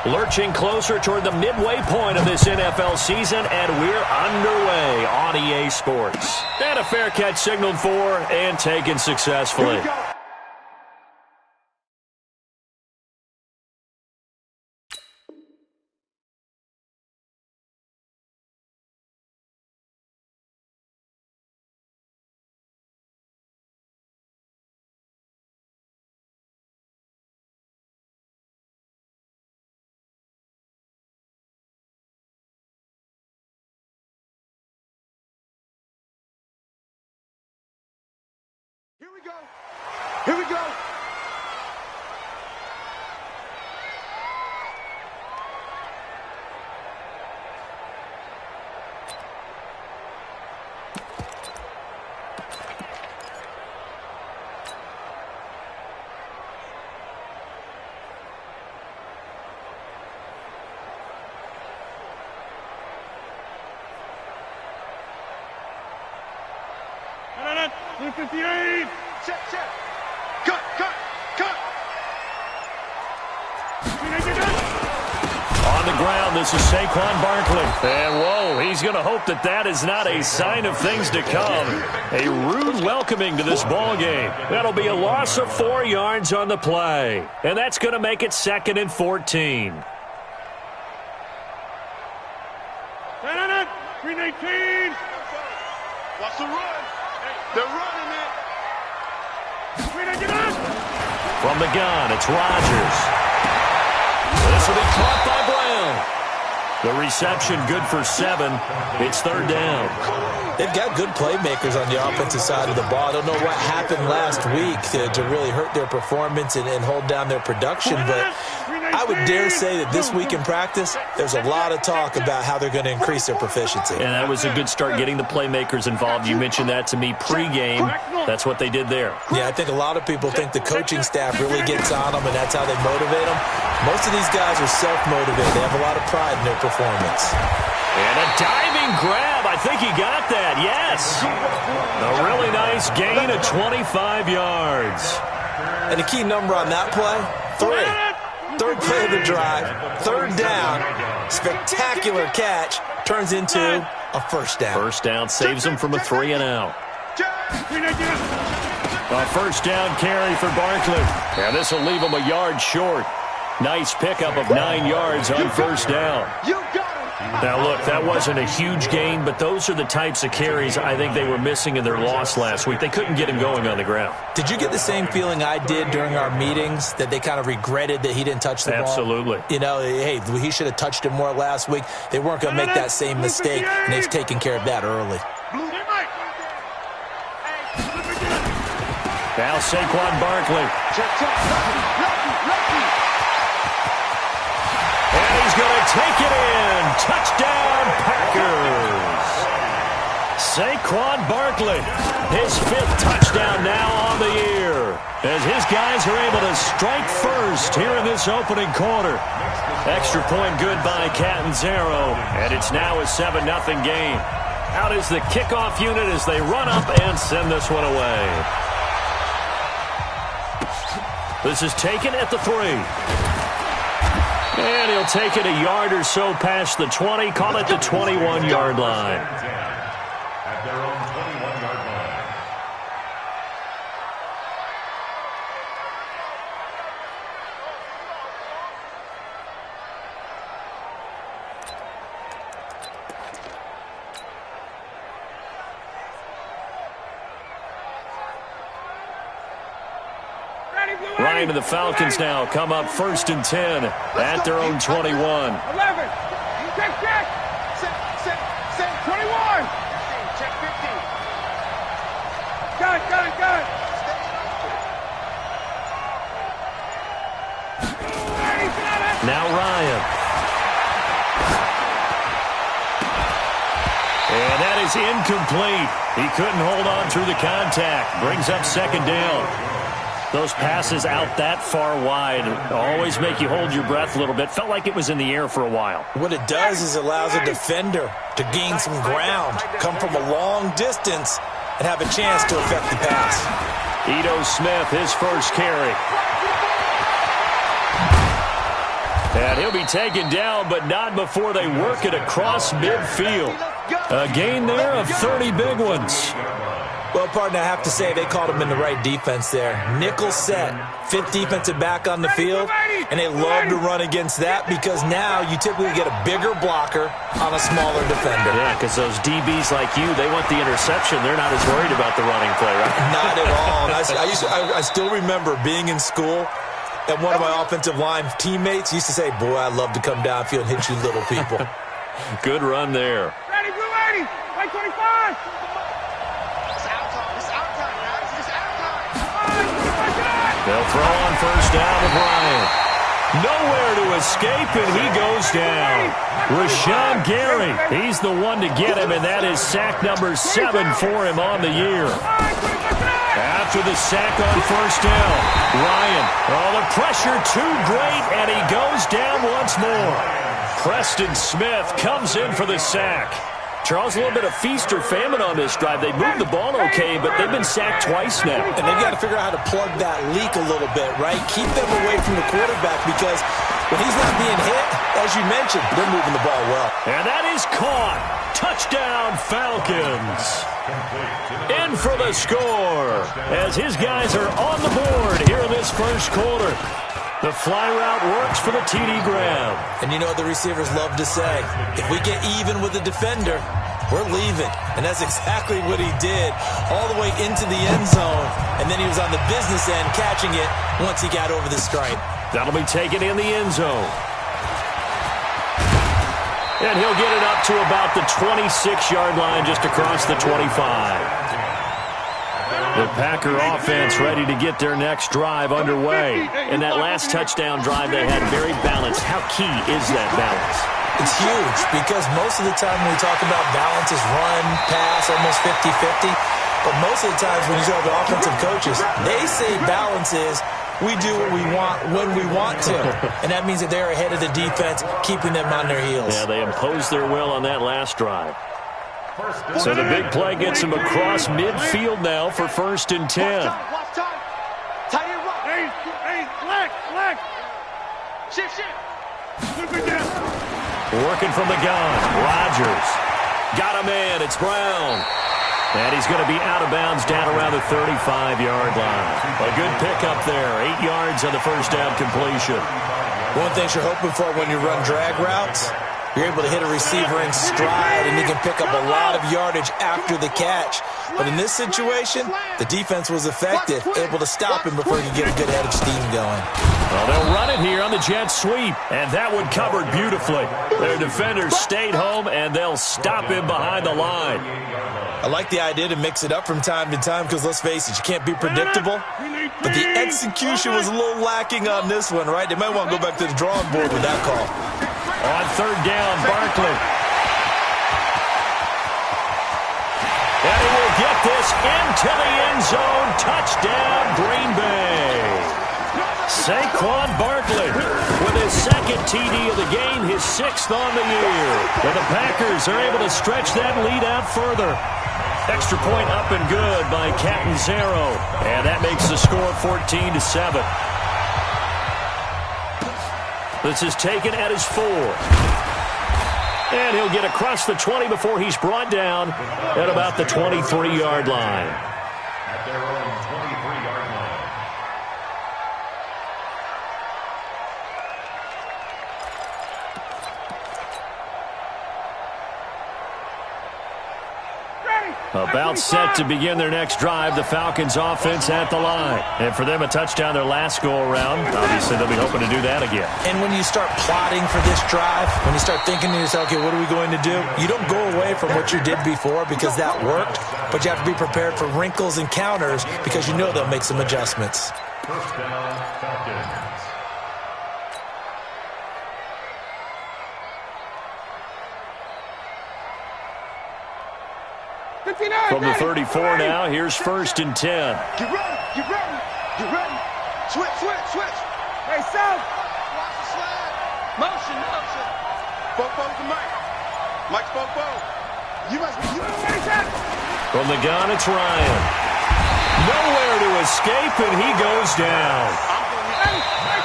Lurching closer toward the midway point of this NFL season, and we're underway on EA Sports. And a fair catch signaled for and taken successfully. Here we go. Here we go. Blue 58. Check. Cut. On the ground, this is Saquon Barkley. And, whoa, he's going to hope that is not a sign of things to come. A rude welcoming to this ball game. That'll be a loss of 4 yards on the play. And that's going to make it 2nd and 14. Green 18. Watch the run. They're running it. From the gun, it's Rodgers. This will be caught by Brown. The reception good for 7. It's 3rd down. They've got good playmakers on the offensive side of the ball. I don't know what happened last week to really hurt their performance and hold down their production, but I would dare say that this week in practice, there's a lot of talk about how they're going to increase their proficiency. And that was a good start getting the playmakers involved. You mentioned that to me pregame. That's what they did there. Yeah, I think a lot of people think the coaching staff really gets on them, and that's how they motivate them. Most of these guys are self-motivated. They have a lot of pride in their performance. And a diving grab. I think he got that. Yes. A really nice gain of 25 yards. And the key number on that play, 3. 3rd play of the drive, 3rd down, spectacular catch, turns into a 1st down. 1st down saves him from a 3 and out. A 1st down carry for Barkley. And this will leave him a yard short. Nice pickup of 9 yards on 1st down. Now, look, that wasn't a huge gain, but those are the types of carries I think they were missing in their loss last week. They couldn't get him going on the ground. Did you get the same feeling I did during our meetings, that they kind of regretted that he didn't touch the ball? Absolutely. You know, hey, he should have touched it more last week. They weren't going to make that same mistake, and they've taken care of that early. Now Saquon Barkley. And he's going to take it in. Touchdown, Packers. Saquon Barkley, his 5th touchdown now on the year, as his guys are able to strike first here in this opening quarter. Extra point good by Catanzaro, and it's now a 7-0 game. Out is the kickoff unit as they run up and send this one away. This is taken at the 3. And he'll take it a yard or so past the 20, call it the 21-yard line. At their own 21-yard line. Ryan and the Falcons now come up 1st and 10 at their own 21. 11. Check. Set. 21. Check 15. Got it. Now Ryan. And that is incomplete. He couldn't hold on through the contact. Brings up 2nd down. Those passes out that far wide always make you hold your breath a little bit. Felt like it was in the air for a while. What it does is it allows a defender to gain some ground, come from a long distance, and have a chance to affect the pass. Ito Smith, his first carry. And he'll be taken down, but not before they work it across midfield. A gain there of 30 big ones. Well, partner, I have to say they called him in the right defense there. Nickel set, fifth defensive back on the field, and they love to run against that because now you typically get a bigger blocker on a smaller defender. Yeah, because those DBs like you, they want the interception. They're not as worried about the running play, right? Not at all. I still remember being in school, and one of my offensive line teammates used to say, boy, I'd love to come downfield and hit you little people. Good run there. Ready, blue 80, right 25. They'll throw on first down to Bryant. Nowhere to escape, and he goes down. Rashawn Gary, he's the one to get him, and that is sack number 7 for him on the year. After the sack on first down, Ryan, the pressure too great, and he goes down once more. Preston Smith comes in for the sack. Charles, a little bit of feast or famine on this drive. They moved the ball okay, but they've been sacked twice now. And they've got to figure out how to plug that leak a little bit, right? Keep them away from the quarterback because when he's not being hit, as you mentioned, they're moving the ball well. And that is caught. Touchdown, Falcons. In for the score as his guys are on the board here in this first quarter. The fly route works for the TD grab. And you know what the receivers love to say? If we get even with the defender, we're leaving. And that's exactly what he did all the way into the end zone. And then he was on the business end catching it once he got over the stripe. That'll be taken in the end zone. And he'll get it up to about the 26-yard line just across the 25. The Packer offense ready to get their next drive underway. And that last touchdown drive they had very balanced. How key is that balance? It's huge because most of the time when we talk about balance is run, pass, almost 50-50. But most of the times when you talk to offensive coaches, they say balance is we do what we want when we want to. And that means that they're ahead of the defense, keeping them on their heels. Yeah, they imposed their will on that last drive. So the big play gets him across midfield now for 1st and 10. Watch time. Tight end rock. Hey, leg. Shift. Working from the gun. Rodgers. Got him in. It's Brown. And he's going to be out of bounds down around the 35-yard line. A good pickup there. 8 yards on the first down completion. One thing you're hoping for when you run drag routes, you're able to hit a receiver in stride, and he can pick up a lot of yardage after the catch. But in this situation, the defense was effective, able to stop him before he could get a good head of steam going. Well, they'll run it here on the jet sweep, and that one covered beautifully. Their defenders stayed home, and they'll stop him behind the line. I like the idea to mix it up from time to time because, let's face it, you can't be predictable. But the execution was a little lacking on this one, right? They might want to go back to the drawing board with that call. On third down, Barkley. And he will get this into the end zone. Touchdown, Green Bay. Saquon Barkley with his second TD of the game, his 6th on the year. And the Packers are able to stretch that lead out further. Extra point up and good by Catanzaro. And that makes the score 14-7. This is taken at his 4. And he'll get across the 20 before he's brought down at about the 23-yard line. At their own 23-yard line. About set to begin their next drive, the Falcons offense at the line. And for them, a touchdown their last go-around. Obviously, they'll be hoping to do that again. And when you start plotting for this drive, when you start thinking to yourself, okay, what are we going to do? You don't go away from what you did before because that worked, but you have to be prepared for wrinkles and counters because you know they'll make some adjustments. First down, Falcons. From the 34 now, here's 1st and 10. Get ready. Switch. Hey, South. Watch the slide. Motion. Bobo to Mike. Mike's Bobo. You must be. From the gun, it's Ryan. Nowhere to escape, and he goes down.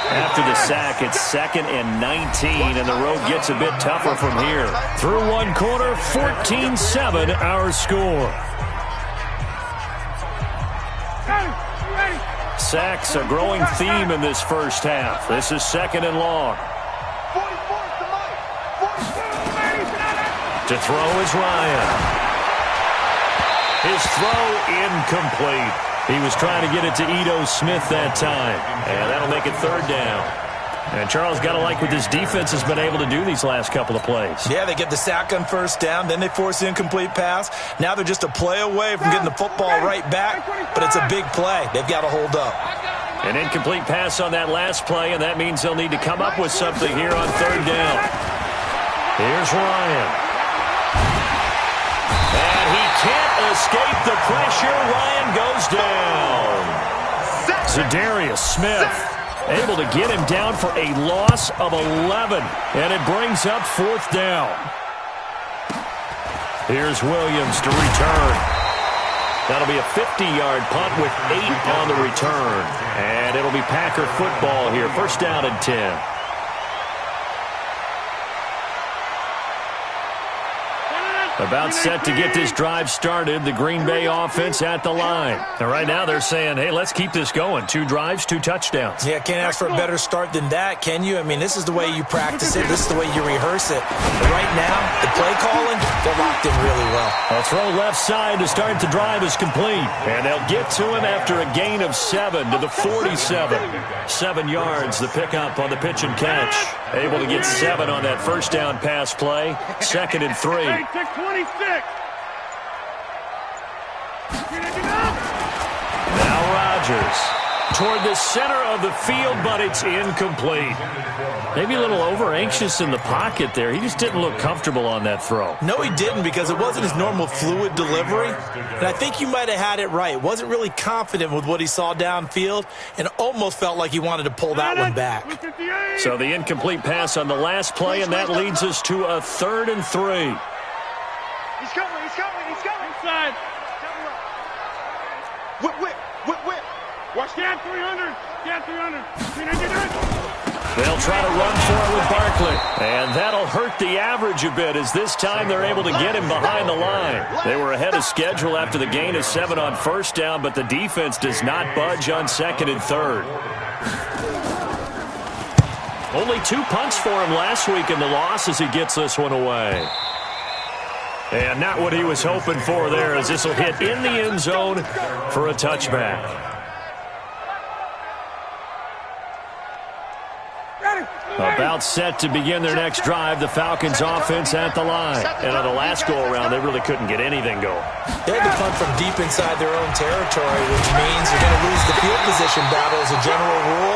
After the sack, it's 2nd and 19, and the road gets a bit tougher from here. Through one quarter, 14-7 our score. Sacks a growing theme in this first half. This is 2nd and long. To throw is Ryan. His throw incomplete. He was trying to get it to Ito Smith that time. And that'll make it 3rd down. And Charles, got to like what this defense has been able to do these last couple of plays. Yeah, they get the sack on 1st down, then they force the incomplete pass. Now they're just a play away from getting the football right back, but it's a big play. They've got to hold up. An incomplete pass on that last play, and that means they'll need to come up with something here on 3rd down. Here's Ryan. And he can't escape the pressure. Ryan goes down. Za'Darius Smith able to get him down for a loss of 11. And it brings up 4th down. Here's Williams to return. That'll be a 50-yard punt with 8 on the return. And it'll be Packer football here. 1st down and 10. About set to get this drive started, the Green Bay offense at the line. And right now they're saying, hey, let's keep this going. 2 drives, 2 touchdowns. Yeah, can't ask for a better start than that, can you? I mean, this is the way you practice it. This is the way you rehearse it. But right now, the play calling, they're locked in really well. A throw left side to start the drive is complete. And they'll get to him after a gain of 7 to the 47. 7 yards, the pickup on the pitch and catch. Able to get 7 on that 1st down pass play. 2nd and 3. 26. Now Rodgers toward the center of the field, but it's incomplete. Maybe a little over-anxious in the pocket there. He just didn't look comfortable on that throw. No, he didn't, because it wasn't his normal fluid delivery. And I think you might have had it right. Wasn't really confident with what he saw downfield and almost felt like he wanted to pull that one back. So the incomplete pass on the last play, and that leads us to a 3rd and 3. He's coming, he's coming, he's coming. Inside. Whip, whip, whip, whip. Watch that 300. Scan 300. 399. They'll try to run for it with Barkley. And that'll hurt the average a bit, as this time they're able to get him behind the line. They were ahead of schedule after the gain of 7 on 1st down, but the defense does not budge on 2nd and 3rd. Only 2 punts for him last week in the loss as he gets this one away. And not what he was hoping for there, as this will hit in the end zone for a touchback. About set to begin their next drive, the Falcons offense at the line. And on the last go-around, they really couldn't get anything going. They had to punt from deep inside their own territory, which means you're going to lose the field position battle as a general rule.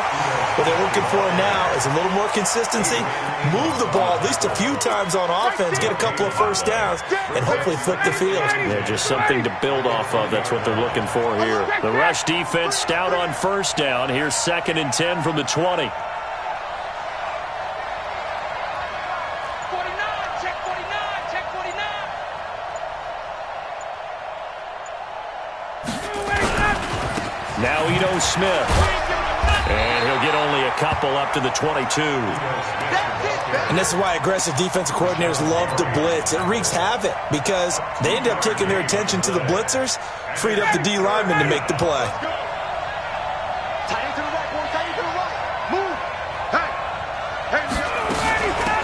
What they're looking for now is a little more consistency, move the ball at least a few times on offense, get a couple of 1st downs, and hopefully flip the field. Yeah, just something to build off of. That's what they're looking for here. The rush defense stout on 1st down. Here's 2nd and 10 from the 20. Now Ito Smith. And he'll get only a couple up to the 22. And this is why aggressive defensive coordinators love to blitz. It wreaks havoc because they end up taking their attention to the blitzers, freed up the D lineman to make the play.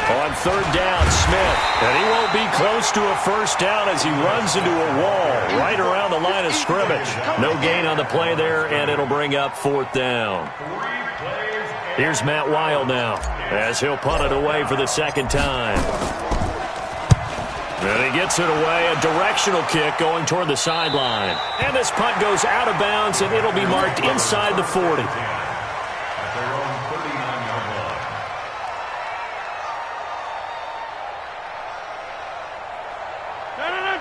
On 3rd down, Smith. And he won't be close to a 1st down as he runs into a wall right around the line of scrimmage. No gain on the play there, and it'll bring up 4th down. Here's Matt Weil now as he'll punt it away for the 2nd time. And he gets it away, a directional kick going toward the sideline. And this punt goes out of bounds, and it'll be marked inside the 40.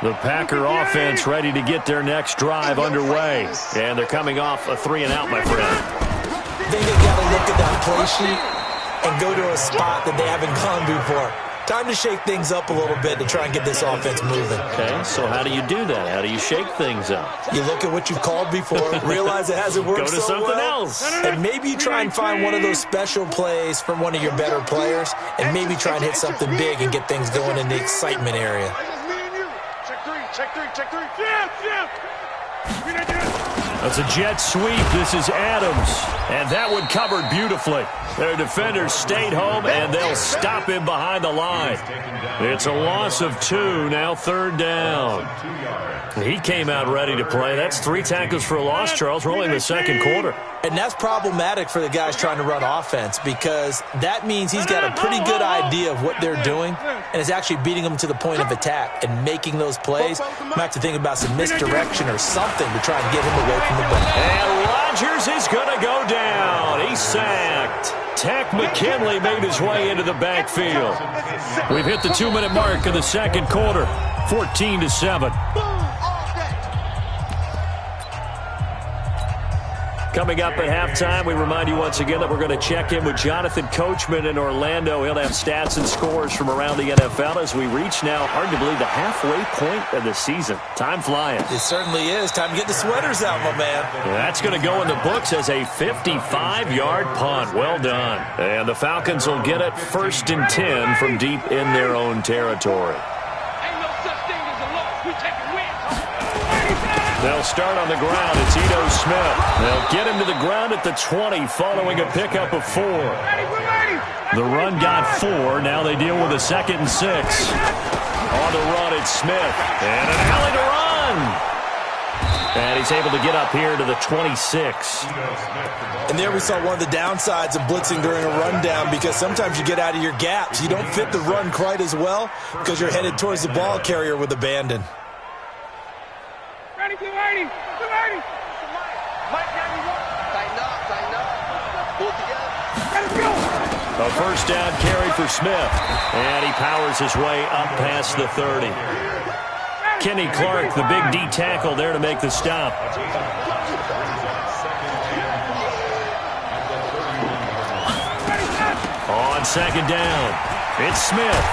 The Packer offense ready to get their next drive underway. And they're coming off a 3-and-out, my friend. I think they've got to look at that play sheet and go to a spot that they haven't gone before. Time to shake things up a little bit to try and get this offense moving. Okay, so how do you do that? How do you shake things up? You look at what you've called before, realize it hasn't worked Go to so something well, else. and maybe you try and find one of those special plays from one of your better players, and maybe try and hit something big and get things going in the excitement area. Check three, check three, check three. That's a jet sweep. This is Adams. And that one covered beautifully. Their defenders stayed home, and they'll stop him behind the line. It's a loss of 2, now 3rd down. He came out ready to play. That's 3 tackles for a loss, Charles. We're only in the 2nd quarter. And that's problematic for the guys trying to run offense because that means he's got a pretty good idea of what they're doing and is actually beating them to the point of attack and making those plays. Might have to think about some misdirection or something to try and get him away from the ball. And Rodgers is going to go down. He's sacked. Tech McKinley made his way into the backfield. We've hit the 2-minute mark in the 2nd quarter, 14-7. Coming up at halftime, we remind you once again that we're going to check in with Jonathan Coachman in Orlando. He'll have stats and scores from around the NFL as we reach now, hard to believe, the halfway point of the season. Time flying. It certainly is. Time to get the sweaters out, my man. That's going to go in the books as a 55-yard punt. Well done. And the Falcons will get it 1st and 10 from deep in their own territory. Ain't no such thing as a loss. We taking wins. They'll start on the ground. It's Ito Smith. They'll get him to the ground at the 20 following a pickup of 4. The run got 4. Now they deal with a 2nd and 6. On the run, it's Smith. And an alley to run. And he's able to get up here to the 26. And there we saw one of the downsides of blitzing during a rundown because sometimes you get out of your gaps. You don't fit the run quite as well because you're headed towards the ball carrier with abandon. A 1st down carry for Smith. And he powers his way up past the 30. Kenny Clark, the big D tackle, there to make the stop. On 2nd down, it's Smith.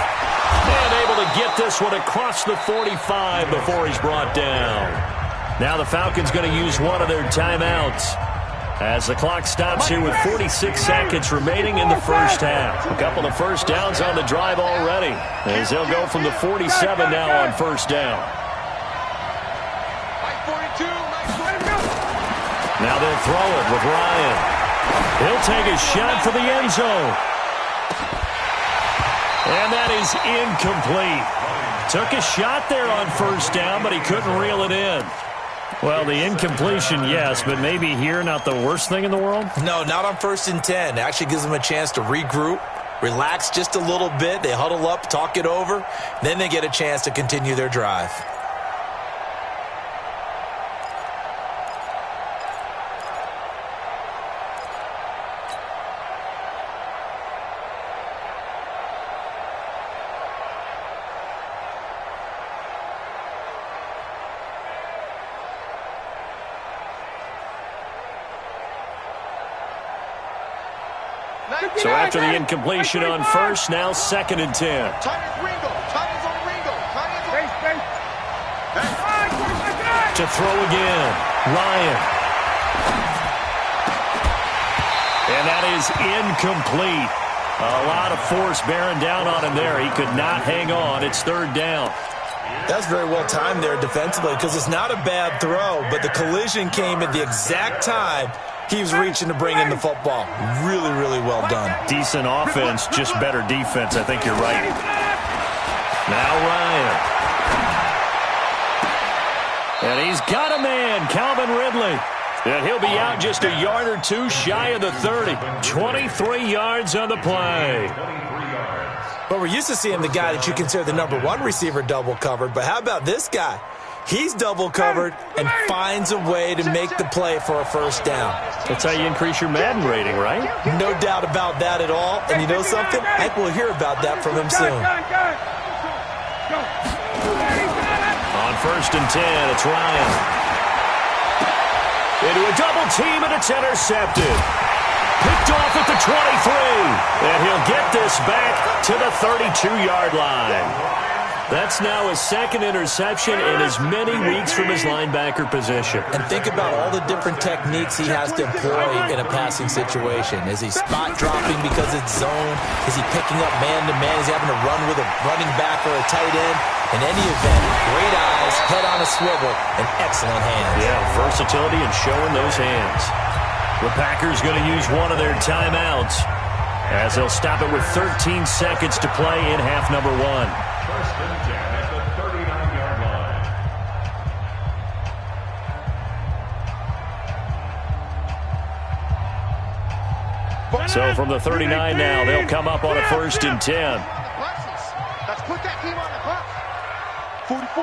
And able to get this one across the 45 before he's brought down. Now the Falcons going to use one of their timeouts as the clock stops here with 46 seconds remaining in the 1st half. A couple of 1st downs on the drive already as they'll go from the 47 now on 1st down. Now they'll throw it with Ryan. He'll take a shot for the end zone. And that is incomplete. Took a shot there on 1st down, but he couldn't reel it in. Well, the incompletion, yes, but maybe here not the worst thing in the world? No, not on 1st and 10. It actually gives them a chance to regroup, relax just a little bit. They huddle up, talk it over. Then they get a chance to continue their drive. So after the incompletion on 1st, now 2nd and 10. To throw again, Ryan. And that is incomplete. A lot of force bearing down on him there. He could not hang on. It's 3rd down. That's very well timed there defensively because it's not a bad throw, but the collision came at the exact time he was reaching to bring in the football. Really, really well done. Decent offense, just better defense. I think you're right. Now Ryan. And he's got a man, Calvin Ridley. And he'll be out just a yard or 2 shy of the 30. 23 yards on the play. But we're used to seeing the guy that you consider the #1 receiver double covered. But how about this guy? He's double covered and finds a way to make the play for a 1st down. That's how you increase your Madden rating, right? No doubt about that at all. And you know something? I think we'll hear about that from him soon. On 1st and 10, it's Ryan. Into a double team, and it's intercepted. Picked off at the 23. And he'll get this back to the 32-yard line. That's now his second interception in as many weeks from his linebacker position. And think about all the different techniques he has to employ in a passing situation. Is he spot dropping because it's zone? Is he picking up man-to-man? Is he having to run with a running back or a tight end? In any event, great eyes, head on a swivel, and excellent hands. Yeah, versatility and showing those hands. The Packers going to use one of their timeouts as they'll stop it with 13 seconds to play in half number 1. First and 10 at the 39-yard line. So from the 39 now, they'll come up on a first and 10. Let's put that team on the bus. 44,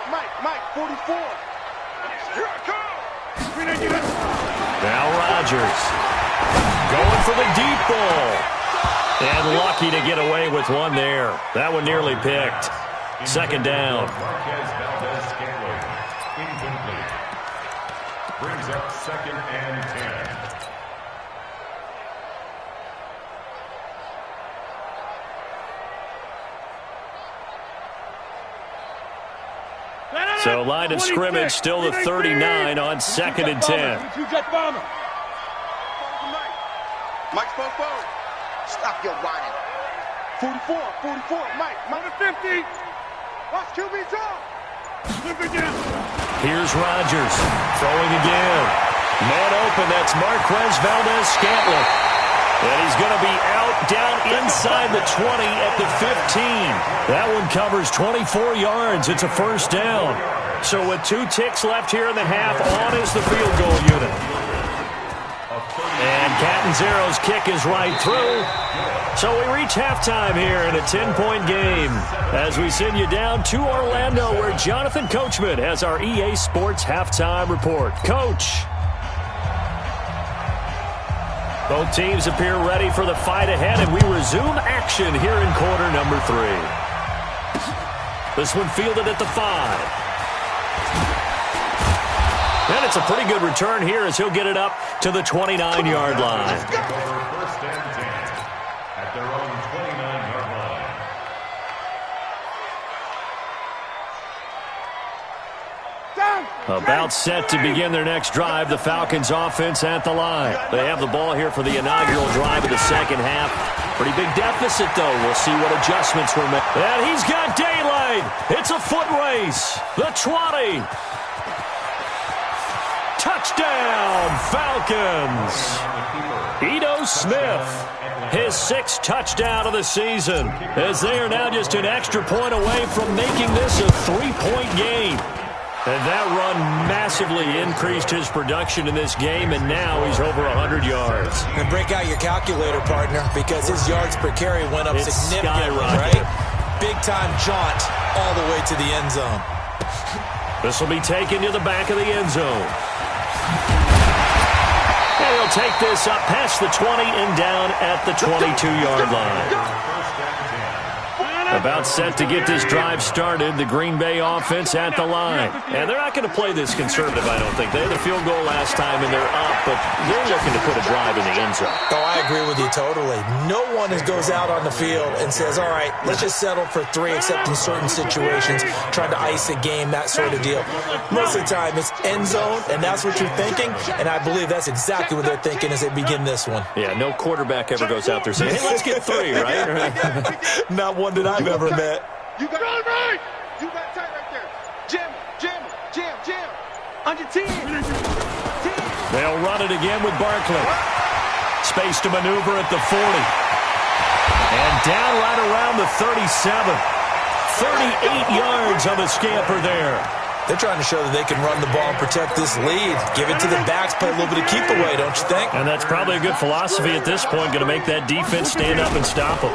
Mike, 44. Here I come. Now Rodgers going for the deep ball. And lucky to get away with one there. That one nearly picked. Second down. Incomplete. Brings up second and 10. So line of scrimmage still the 39 on second and 10. Mike's forward. Stop your whining. 44, Mike, 50. Watch QB draw. Here's Rodgers throwing again. Man open, that's Marquez Valdez-Scantling. And he's going to be out down inside the 20 at the 15. That one covers 24 yards. It's a first down. So with 2 ticks left here in the half, on is the field goal unit. And Catanzaro's kick is right through. So we reach halftime here in a 10-point game as we send you down to Orlando where Jonathan Coachman has our EA Sports halftime report. Coach. Both teams appear ready for the fight ahead, and we resume action here in quarter number 3. This one fielded at the 5. And it's a pretty good return here as he'll get it up to the 29-yard line. First and 10 at their own 29-yard line. About set to begin their next drive, the Falcons offense at the line. They have the ball here for the inaugural drive of the second half. Pretty big deficit, though. We'll see what adjustments were made. And he's got daylight. It's a foot race. The 20. Touchdown, Falcons. Ito Smith, his 6th touchdown of the season, as they are now just an extra point away from making this a 3-point game. And that run massively increased his production in this game, and now he's over 100 yards. And break out your calculator, partner, because his yards per carry went up significantly, skyrocketed. right? Big-time jaunt all the way to the end zone. This will be taken to the back of the end zone. And he'll take this up past the 20 and down at the 22-yard line. About set to get this drive started, the Green Bay offense at the line. And they're not going to play this conservative, I don't think. They had a field goal last time, and they're up, but they're looking to put a drive in the end zone. Oh, I agree with you totally. No one goes out on the field and says, all right, let's just settle for 3, except in certain situations, trying to ice a game, that sort of deal. Most of the time, it's end zone, and that's what you're thinking, and I believe that's exactly what they're thinking as they begin this one. Yeah, no quarterback ever goes out there saying, hey, let's get 3, right? Not one that I've ever met. You got it right. You got tight right there. Jam. Under 10. They'll run it again with Barkley. Space to maneuver at the 40. And down right around the 37. 38 yards on the scamper there. They're trying to show that they can run the ball and protect this lead. Give it to the backs, play a little bit of keep away, don't you think? And that's probably a good philosophy at this point, going to make that defense stand up and stop them.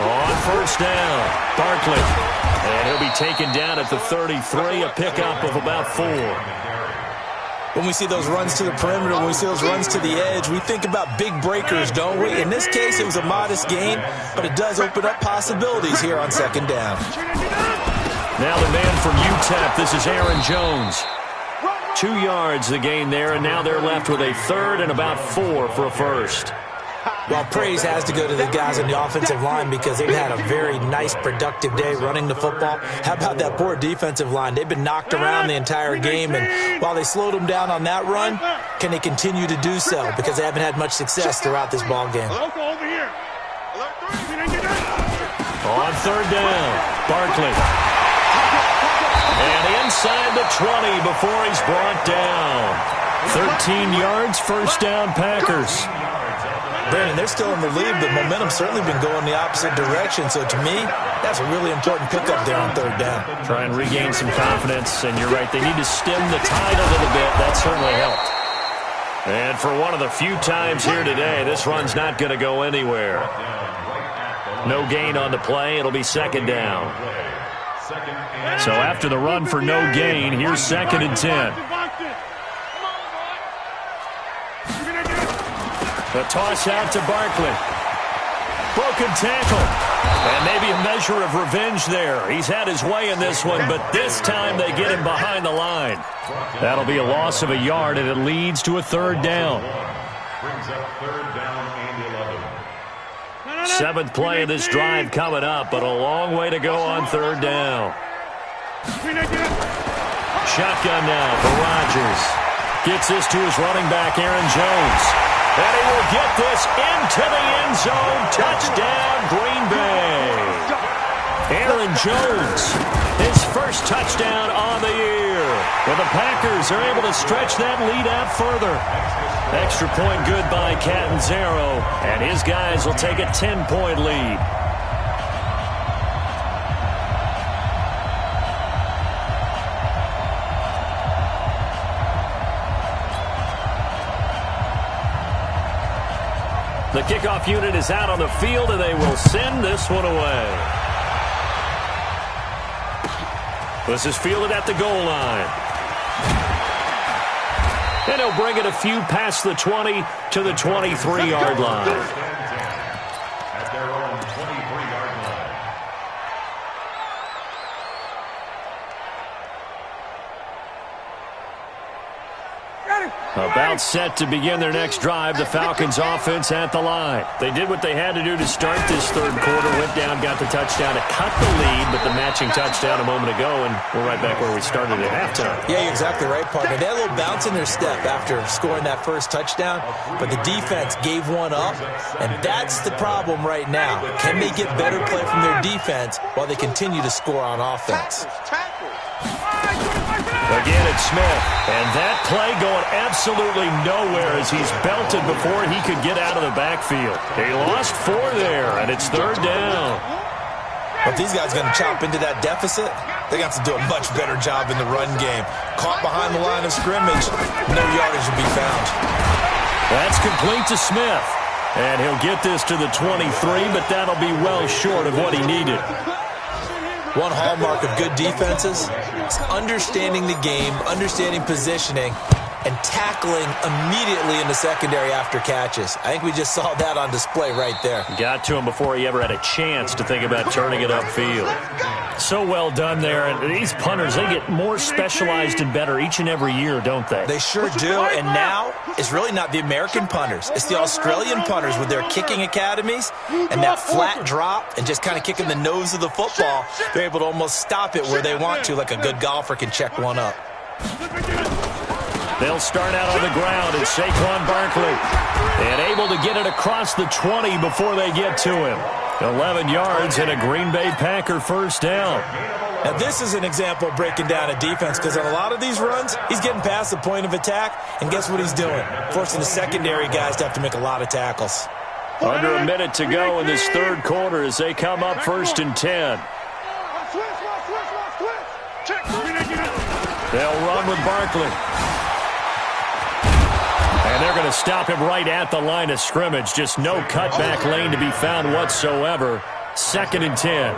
On first down, Barkley. And he'll be taken down at the 33, a pickup of about 4. When we see those runs to the perimeter, when we see those runs to the edge, we think about big breakers, don't we? In this case, it was a modest gain, but it does open up possibilities here on second down. Now the man from UTEP, this is Aaron Jones. 2 yards the gain there, and now they're left with a third and about 4 for a first. Well, praise has to go to the guys on the offensive line because they've had a very nice, productive day running the football. How about that poor defensive line? They've been knocked around the entire game, and while they slowed them down on that run, can they continue to do so? Because they haven't had much success throughout this ball game. On third down, Barkley. And inside the 20 before he's brought down. 13 yards, first down, Packers. Brandon, they're still in the lead, but momentum's certainly been going the opposite direction. So to me, that's a really important pickup there on third down. Try and regain some confidence, and you're right, they need to stem the tide a little bit. That certainly helped. And for one of the few times here today, this run's not going to go anywhere. No gain on the play. It'll be second down. So after the run for no gain, here's 2nd and 10. The toss out to Barkley. Broken tackle. And maybe a measure of revenge there. He's had his way in this one, but this time they get him behind the line. That'll be a loss of a yard, and it leads to a third down. Brings up third down and 11. 7th play of this drive coming up, but a long way to go on third down. Shotgun now for Rodgers. Gets this to his running back, Aaron Jones. And he will get this into the end zone. Touchdown, Green Bay. Aaron Jones, his first touchdown on the year. Well, the Packers are able to stretch that lead out further. Extra point good by Catanzaro, and his guys will take a 10-point lead. The kickoff unit is out on the field, and they will send this one away. This is fielded at the goal line. And he'll bring it a few past the 20 to the 23-yard line. At their own 23-yard line. About set to begin their next drive, the Falcons offense at the line. They did what they had to do to start this third quarter, went down, got the touchdown to cut the lead, but the matching touchdown a moment ago, and we're right back where we started at halftime. Yeah, you're exactly right, partner. They had a little bounce in their step after scoring that first touchdown, but the defense gave one up, and that's the problem right now. Can they get better play from their defense while they continue to score on offense? Again, it's Smith, and that play going absolutely nowhere as he's belted before he could get out of the backfield. He lost 4 there, and it's third down. But if these guys are going to chop into that deficit, they got to do a much better job in the run game. Caught behind the line of scrimmage, no yardage will be found. That's complete to Smith, and he'll get this to the 23, but that'll be well short of what he needed. One hallmark of good defenses is understanding the game, understanding positioning, and tackling immediately in the secondary after catches. I think we just saw that on display right there. Got to him before he ever had a chance to think about turning it upfield. So well done there. And these punters, they get more specialized and better each and every year, don't they? They sure do. And now it's really not the American punters. It's the Australian punters with their kicking academies and that flat drop and just kind of kicking the nose of the football. They're able to almost stop it where they want to, like a good golfer can check one up. They'll start out on the ground. It's Saquon Barkley. And able to get it across the 20 before they get to him. 11 yards and a Green Bay Packer first down. Now, this is an example of breaking down a defense because on a lot of these runs, he's getting past the point of attack, and guess what he's doing? Forcing the secondary guys to have to make a lot of tackles. Under a minute to go in this third quarter as they come up 1st and 10. They'll run with Barkley. And they're going to stop him right at the line of scrimmage. Just no cutback lane to be found whatsoever. 2nd and 10.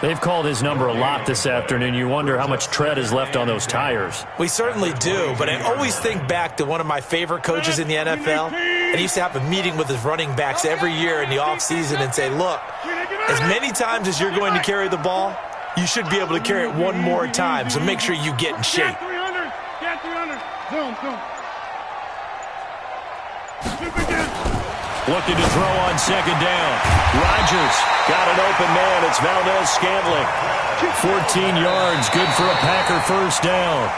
They've called his number a lot this afternoon. You wonder how much tread is left on those tires. We certainly do, but I always think back to one of my favorite coaches in the NFL. And he used to have a meeting with his running backs every year in the offseason and say, look, as many times as you're going to carry the ball, you should be able to carry it one more time, so make sure you get in shape. Looking to throw on second down. Rodgers got an open man. It's Valdez-Scantling. 14 yards, good for a Packer first down.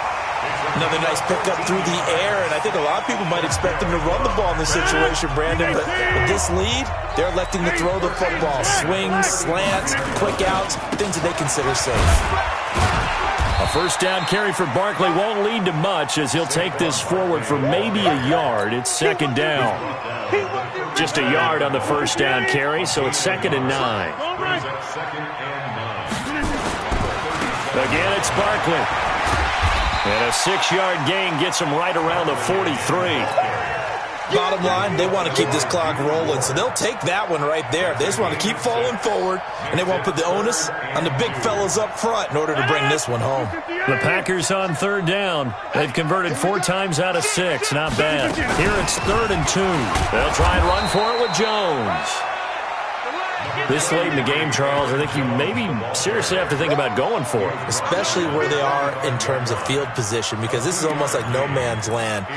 Another nice pickup through the air, and I think a lot of people might expect them to run the ball in this situation, Brandon, but with this lead, they're electing to throw the football. Swings, slants, quick outs, things that they consider safe. A first down carry for Barkley won't lead to much as he'll take this forward for maybe a yard. It's second down. Just a yard on the first down carry, so it's 2nd and 9. Again, it's Barkley. And a 6-yard gain gets him right around the 43. Bottom line, they want to keep this clock rolling, so they'll take that one right there. They just want to keep falling forward, and they want to put the onus on the big fellas up front in order to bring this one home. The Packers on third down. They've converted 4 times out of 6. Not bad. Here it's 3rd and 2. They'll try and run for it with Jones. This late in the game, Charles, I think you maybe seriously have to think about going for it. Especially where they are in terms of field position, because this is almost like no man's land.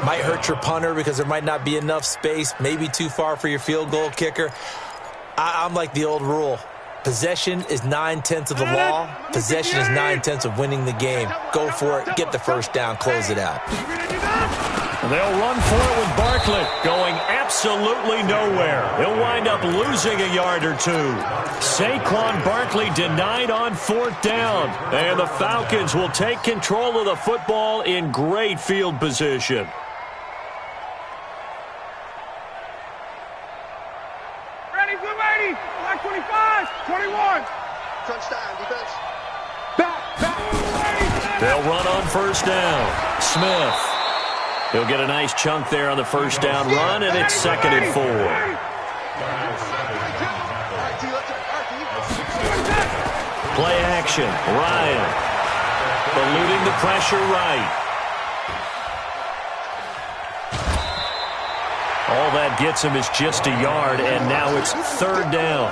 Might hurt your punter because there might not be enough space, maybe too far for your field goal kicker. I'm like the old rule. Possession is 9/10 of the law. Possession is 9/10 of winning the game. Go for it, get the first down, close it out. They'll run for it with Barkley, going absolutely nowhere. He'll wind up losing a yard or 2. Saquon Barkley denied on 4th down. And the Falcons will take control of the football in great field position. Ready, blue 80, black 25, 21. Touchdown, defense. Back. They'll run on first down. Smith. He'll get a nice chunk there on the first down run, and it's 2nd and 4. Play action. Ryan. Eluding the pressure right. All that gets him is just a yard, and now it's 3rd down.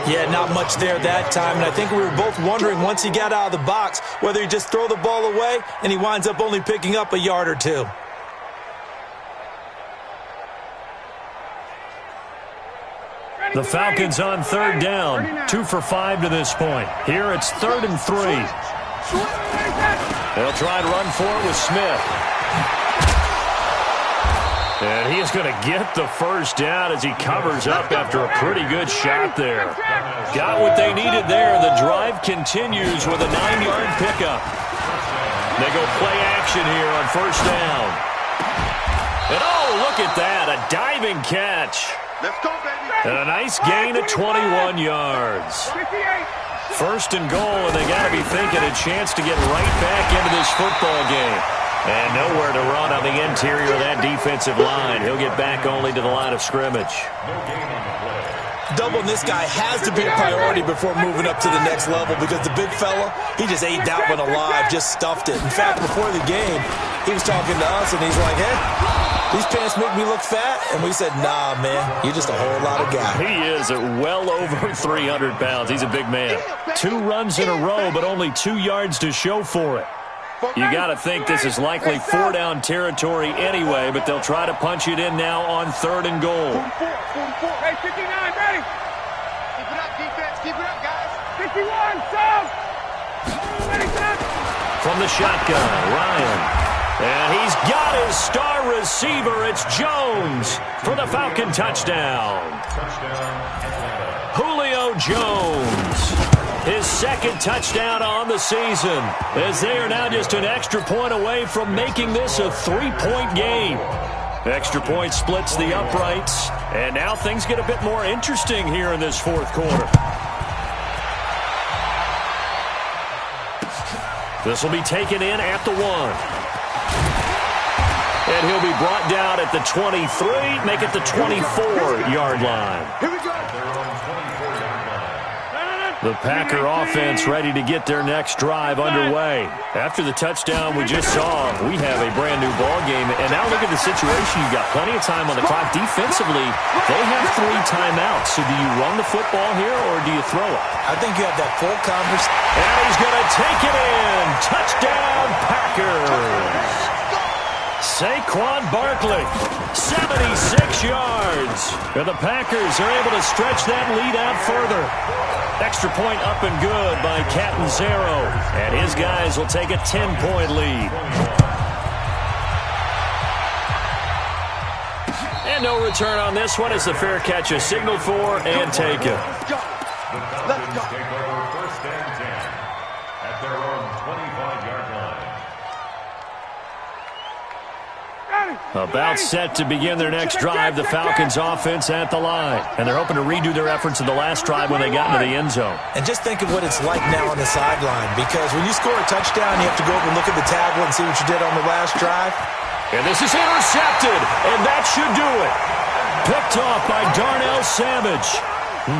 Yeah, not much there that time, and I think we were both wondering once he got out of the box whether he just throw the ball away, and he winds up only picking up a yard or 2. The Falcons on 3rd down, 2 for 5 to this point. Here it's 3rd and 3. They'll try and run for it with Smith. And he is going to get the first down as he covers up after a pretty good shot there. Got what they needed there. The drive continues with a 9-yard pickup. They go play action here on first down. And oh, look at that, a diving catch. Let's go, baby. And a nice gain of 21 yards. 1st and goal, and they got to be thinking a chance to get right back into this football game. And nowhere to run on the interior of that defensive line. He'll get back only to the line of scrimmage. Doubling this guy has to be a priority before moving up to the next level, because the big fella, he just ate that one alive, just stuffed it. In fact, before the game, he was talking to us, and he's like, hey, these pants make me look fat? And we said, nah, man, you're just a whole lot of guy. He is at well over 300 pounds. He's a big man. 2 runs in a row, but only 2 yards to show for it. You got to think this is likely 4-down territory anyway, but they'll try to punch it in now on 3rd and goal. 44, hey, 59, ready. Keep it up, defense. Keep it up, guys. 51, sub. Ready, sub. From the shotgun, Ryan. And he's got his star receiver. It's Jones for the Falcon touchdown. Julio Jones. His 2nd touchdown on the season, as they are now just an extra point away from making this a 3-point game. Extra point splits the uprights, and now things get a bit more interesting here in this 4th quarter. This will be taken in at the 1. And he'll be brought down at the 23, make it the 24-yard line. Here we go. The Packer offense ready to get their next drive underway. After the touchdown we just saw, we have a brand new ball game. And now look at the situation. You've got plenty of time on the clock. Defensively, they have 3 timeouts. So do you run the football here or do you throw it? I think you have that full conversation. And he's going to take it in. Touchdown, Packers. Saquon Barkley, 76 yards. And the Packers are able to stretch that lead out further. Extra point up and good by Catanzaro. And his guys will take a 10-point lead. And no return on this one as the fair catch is signaled for and taken. The Falcons take over 1st and 10 at their own 25-yard line. About set to begin their next drive, the Falcons offense at the line. And they're hoping to redo their efforts in the last drive when they got into the end zone. And just think of what it's like now on the sideline, because when you score a touchdown, you have to go over and look at the tablet and see what you did on the last drive. And this is intercepted, and that should do it. Picked off by Darnell Savage.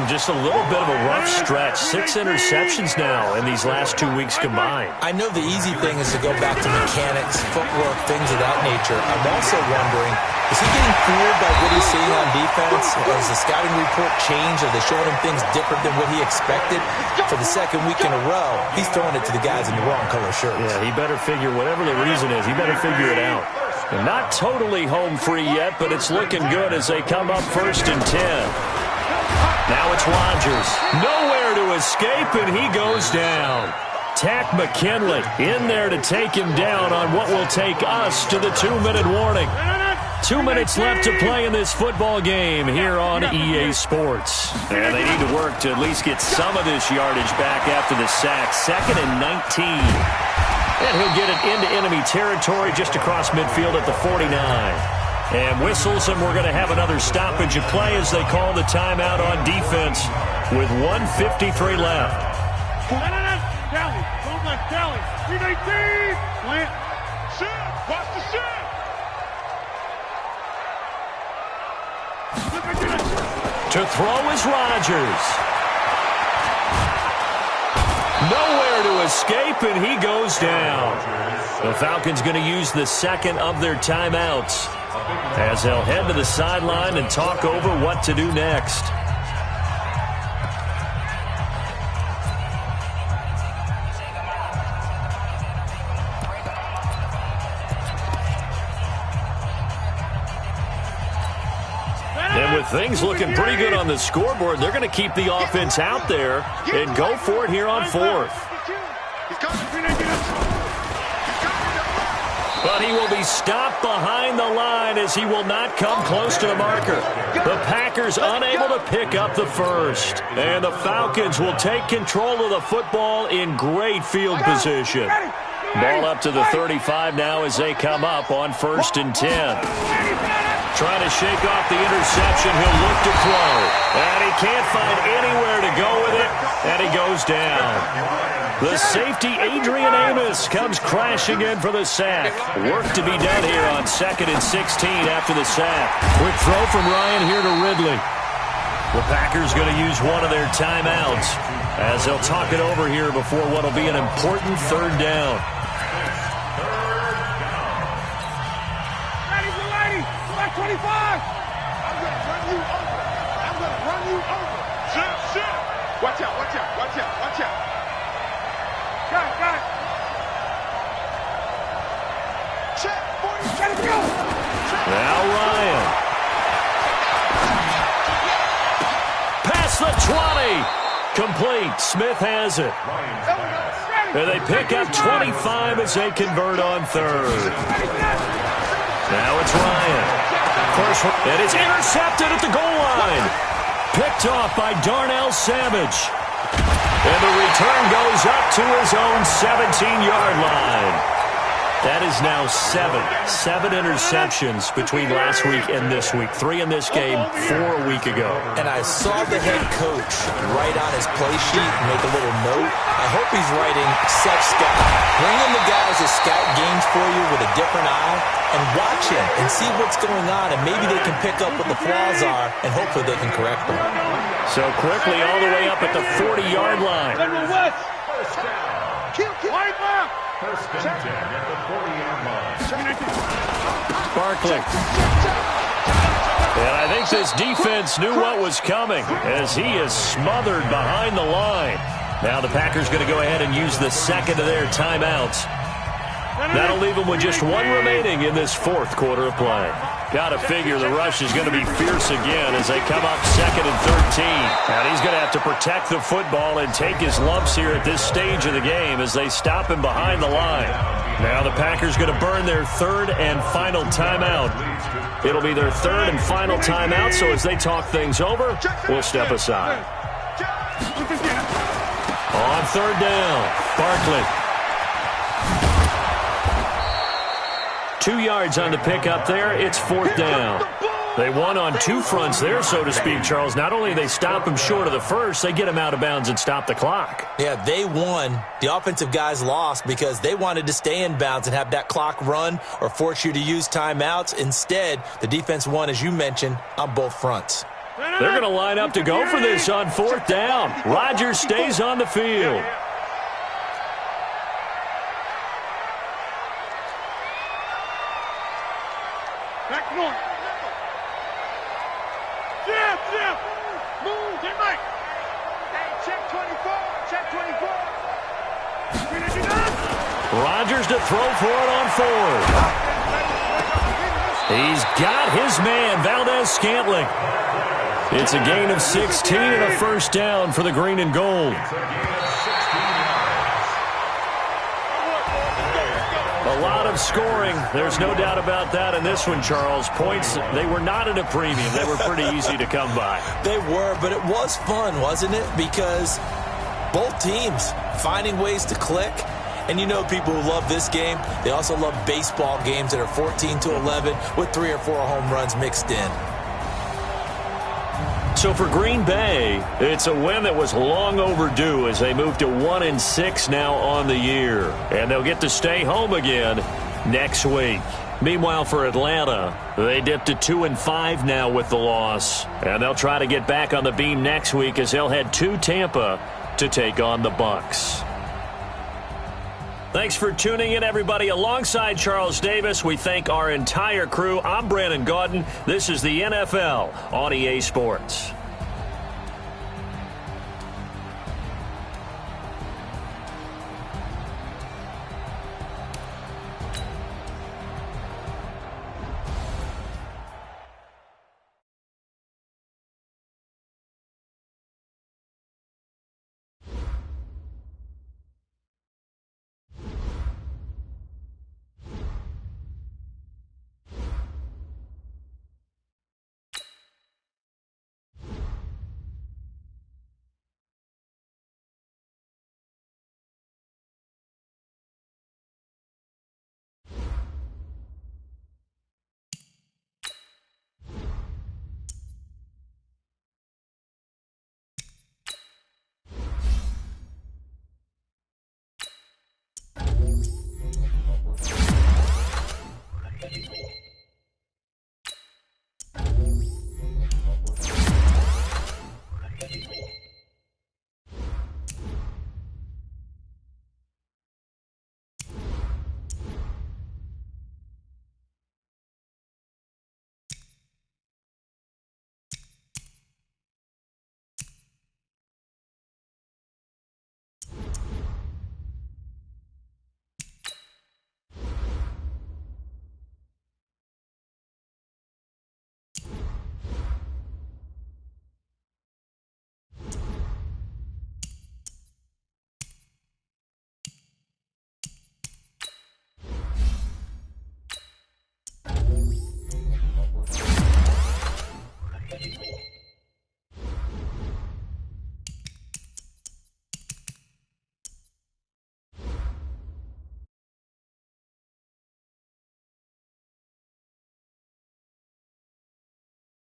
Just a little bit of a rough stretch. 6 interceptions now in these last 2 weeks combined. I know the easy thing is to go back to mechanics, footwork, things of that nature. I'm also wondering, is he getting fooled by what he's seeing on defense? Has the scouting report changed? Are they showing him things different than what he expected? For the second week in a row, he's throwing it to the guys in the wrong color shirts. Yeah, he better figure, whatever the reason is, he better figure it out. And not totally home free yet, but it's looking good as they come up 1st and 10. Now it's Rodgers. Nowhere to escape, and he goes down. Tack McKinley in there to take him down on what will take us to the 2-minute warning. 2 minutes left to play in this football game here on EA Sports. And they need to work to at least get some of this yardage back after the sack. 2nd and 19. And he'll get it into enemy territory just across midfield at the 49. And whistles, and we're going to have another stoppage of play as they call the timeout on defense with 1:53 left. Tally, don't let Tally. 319. Plant. Sit. Watch the sit. To throw is Rodgers. Nowhere to escape, and he goes down. The Falcons going to use the second of their timeouts as they'll head to the sideline and talk over what to do next. And with things looking pretty good on the scoreboard, they're going to keep the offense out there and go for it here on 4th. But he will be stopped behind the line as he will not come close to the marker. The Packers unable to pick up the first. And the Falcons will take control of the football in great field position. Ball up to the 35 now as they come up on 1st and 10. Trying to shake off the interception. He'll look to throw. And he can't find anywhere to go with it. And he goes down. The safety, Adrian Amos, comes crashing in for the sack. Work to be done here on 2nd and 16 after the sack. Quick throw from Ryan here to Ridley. The Packers going to use one of their timeouts as they'll talk it over here before what will be an important 3rd down. Ready for lady. 25. I'm going to run you over. I'm going to run you over. Sit. Watch out, watch out, watch out, watch out. Got it. Check, 40, let it go. Now Ryan. Past the 20. Complete. Smith has it. And they pick up 25 as they convert on 3rd. Now it's Ryan. First one. And it's intercepted at the goal line. Picked off by Darnell Savage. And the return goes up to his own 17-yard line. That is now 7 interceptions between last week and this week. 3 in this game, 4 a week ago. And I saw the head coach write on his play sheet and make a little note. I hope he's writing, set scout. Bring in the guys that scout games for you with a different eye and watch him and see what's going on, and maybe they can pick up what the flaws are, and hopefully they can correct them. So quickly all the way up at the 40-yard line. First down. Wide back. 1st and 10 at the 40-yard line. Barkley. And I think this defense knew what was coming as he is smothered behind the line. Now the Packers going to go ahead and use the second of their timeouts. That'll leave him with just one remaining in this fourth quarter of play. Got to figure the rush is going to be fierce again as they come up 2nd and 13. And he's going to have to protect the football and take his lumps here at this stage of the game as they stop him behind the line. Now the Packers going to burn their third and final timeout. It'll be their third and final timeout, so as they talk things over, we'll step aside. On 3rd down, Barkley. 2 yards on the pickup there. It's 4th down. They won on 2 fronts there, so to speak, Charles. Not only they stop him short of the first, they get him out of bounds and stop the clock. Yeah, they won. The offensive guys lost because they wanted to stay in bounds and have that clock run or force you to use timeouts. Instead, the defense won, as you mentioned, on both fronts. They're going to line up to go for this on 4th down. Rodgers stays on the field. Back north. Jim. Move. Get right. Hey, check 24. Check 24. Rodgers to throw for it on 4th. He's got his man, Valdez-Scantling. It's a gain of 16 and a first down for the green and gold. A lot of scoring. There's no doubt about that in this one, Charles. Points, they were not at a premium. They were pretty easy to come by. They were, but it was fun, wasn't it? Because both teams finding ways to click. And you know people who love this game, they also love baseball games that are 14-11 with 3 or 4 home runs mixed in. So for Green Bay, it's a win that was long overdue as they move to 1-6 now on the year. And they'll get to stay home again next week. Meanwhile, for Atlanta, they dipped to 2-5 now with the loss. And they'll try to get back on the beam next week as they'll head to Tampa to take on the Bucs. Thanks for tuning in, everybody. Alongside Charles Davis, we thank our entire crew. I'm Brandon Gaudin. This is the NFL on EA Sports.